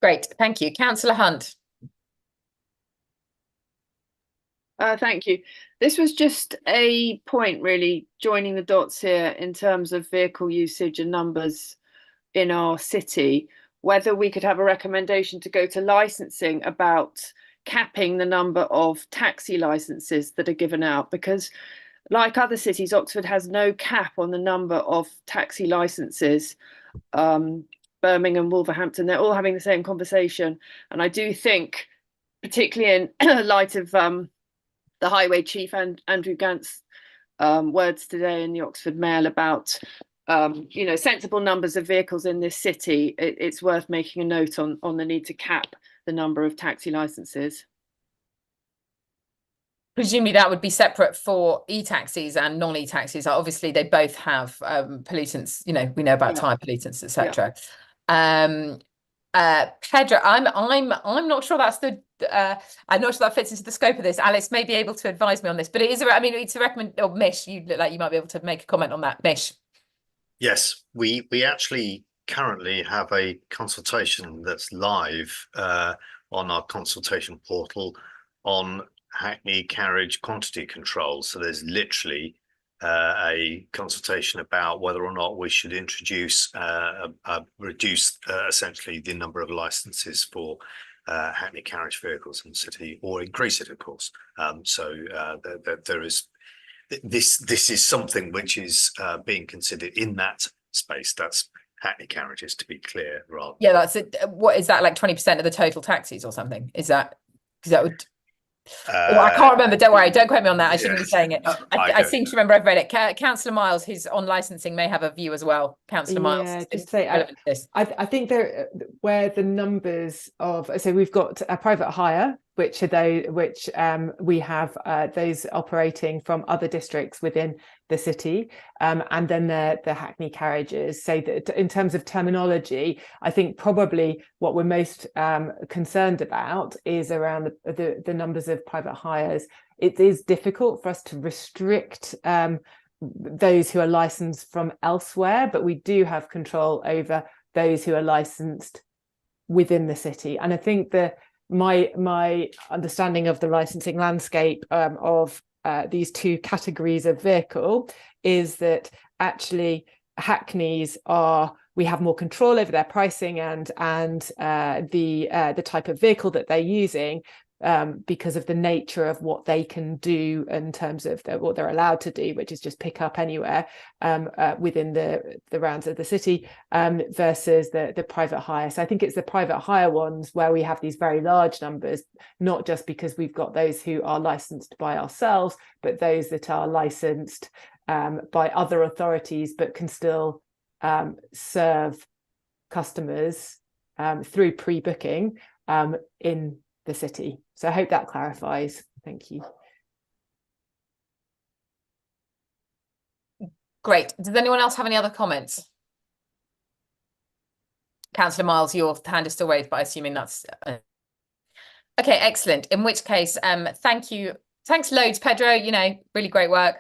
Great, thank you. Councillor Hunt. Thank you. This was just a point, really, joining the dots here in terms of vehicle usage and numbers in our city, whether we could have a recommendation to go to licensing about capping the number of taxi licenses that are given out, because like other cities, Oxford has no cap on the number of taxi licenses. Birmingham, Wolverhampton, they're all having the same conversation. And I do think, particularly in light of the Highway Chief and Andrew Gant's words today in the Oxford Mail about sensible numbers of vehicles in this city, it's worth making a note on the need to cap the number of taxi licenses. Presumably that would be separate for e-taxis and non-e-taxis. Obviously, they both have pollutants. We know about tire pollutants, etc. Pedro, I'm not sure that's the. I'm not sure that fits into the scope of this. Alice may be able to advise me on this, but it is. It's a recommend. Or Mish, you look like you might be able to make a comment on that. Mish. Yes, we actually currently have a consultation that's live on our consultation portal on Hackney carriage quantity control. So there's literally a consultation about whether or not we should introduce reduce essentially the number of licenses for Hackney carriage vehicles in the city, or increase it, of course. There is this is something which is being considered in that space. That's Hackney carriages, to be clear. Rather, that's it. What is that, like 20% of the total taxis or something? Is that because that would? I can't remember. Don't worry. Don't quote me on that. I shouldn't be saying it. I seem to remember I've read it. Councillor Miles, who's on licensing, may have a view as well. Councillor Miles. Yeah, just to say, I think there where the numbers of, so we've got a private hire, which we have those operating from other districts within the city, and then the Hackney carriages. So that in terms of terminology, I think probably what we're most concerned about is around the numbers of private hires. It is difficult for us to restrict those who are licensed from elsewhere, but we do have control over those who are licensed within the city. And I think my understanding of the licensing landscape of these two categories of vehicle is that actually Hackneys we have more control over their pricing and the type of vehicle that they're using, because of the nature of what they can do in terms of what they're allowed to do, which is just pick up anywhere within the rounds of the city, versus the private hire. So I think it's the private hire ones where we have these very large numbers, not just because we've got those who are licensed by ourselves, but those that are licensed by other authorities but can still serve customers through pre-booking in the city. So I hope that clarifies. Thank you. Great. Does anyone else have any other comments? Councillor Miles, your hand is still raised, but assuming that's okay. Excellent. In which case, thank you. Thanks loads, Pedro. Really great work.